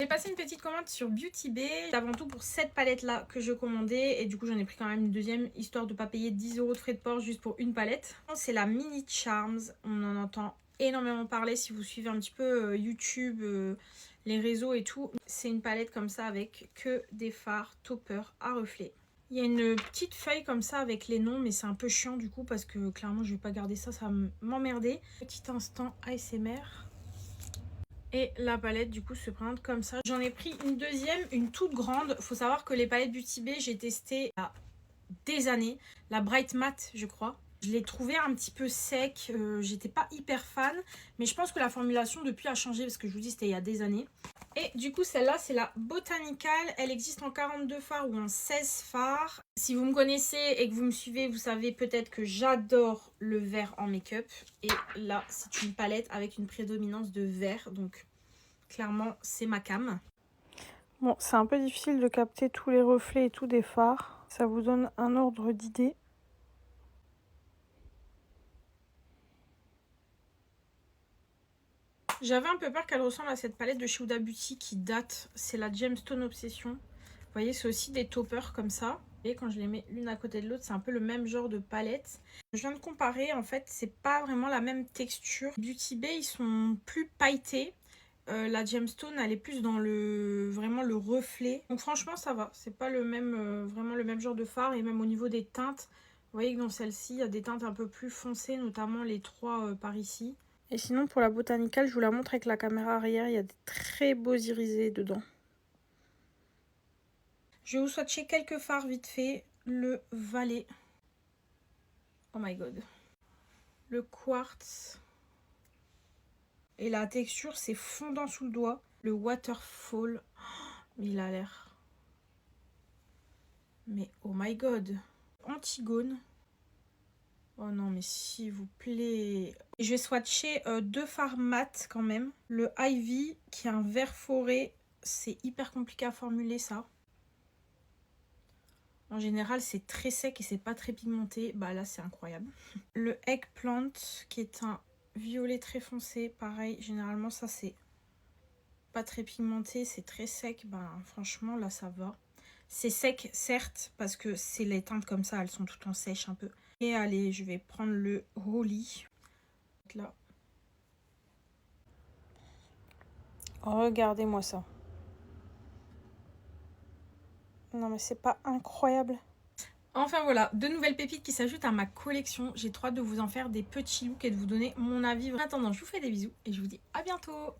J'ai passé une petite commande sur Beauty Bay, avant tout pour cette palette là que je commandais et du coup j'en ai pris quand même une deuxième histoire de pas payer 10 € de frais de port juste pour une palette. C'est la Mini Charms, on en entend énormément parler si vous suivez un petit peu YouTube, les réseaux et tout. C'est une palette comme ça avec que des fards topper à reflets. Il y a une petite feuille comme ça avec les noms mais c'est un peu chiant du coup parce que clairement je vais pas garder ça, ça va m'emmerder. Petit instant ASMR. Et la palette du coup se présente comme ça. J'en ai pris une deuxième, une toute grande. Faut savoir que les palettes Beauty Bay, j'ai testé il y a des années. La Bright Matte, je crois. Je l'ai trouvée un petit peu sec. J'étais pas hyper fan. Mais je pense que la formulation depuis a changé parce que je vous dis c'était il y a des années. Et du coup celle-là c'est la Botanical. Elle existe en 42 fards ou en 16 fards. Si vous me connaissez et que vous me suivez, vous savez peut-être que j'adore le vert en make-up. Et là c'est une palette avec une prédominance de vert. Donc clairement c'est ma cam. Bon, c'est un peu difficile de capter tous les reflets et tout des fards. Ça vous donne un ordre d'idée. J'avais un peu peur qu'elle ressemble à cette palette de chez Huda Beauty qui date. C'est la Gemstone Obsession. Vous voyez, c'est aussi des toppers comme ça. Et quand je les mets l'une à côté de l'autre, c'est un peu le même genre de palette. Je viens de comparer, en fait, c'est pas vraiment la même texture. Beauty Bay, ils sont plus pailletés. La Gemstone, elle est plus dans vraiment le reflet. Donc franchement, ça va. C'est pas le même, vraiment le même genre de fard. Et même au niveau des teintes, vous voyez que dans celle-ci, il y a des teintes un peu plus foncées, notamment les trois par ici. Et sinon, pour la Botanical, je vous la montre avec la caméra arrière. Il y a des très beaux irisés dedans. Je vais vous swatcher quelques fards vite fait. Le Valet. Oh my god. Le Quartz. Et la texture, c'est fondant sous le doigt. Le Waterfall. Mais il a l'air... Mais oh my god. Antigone. Oh non, mais s'il vous plaît. Et je vais swatcher deux fards mat quand même. Le Ivy, qui est un vert forêt. C'est hyper compliqué à formuler ça. En général, c'est très sec et c'est pas très pigmenté. Bah là, c'est incroyable. Le Eggplant, qui est un violet très foncé. Pareil, généralement, ça, c'est pas très pigmenté. C'est très sec. Bah franchement, là, ça va. C'est sec, certes, parce que c'est les teintes comme ça. Elles sont tout le temps sèches un peu. Et allez, je vais prendre le Holy. Là. Regardez-moi ça. Non mais c'est pas incroyable. Enfin voilà, deux nouvelles pépites qui s'ajoutent à ma collection. J'ai trop hâte de vous en faire des petits looks et de vous donner mon avis. En attendant, je vous fais des bisous et je vous dis à bientôt.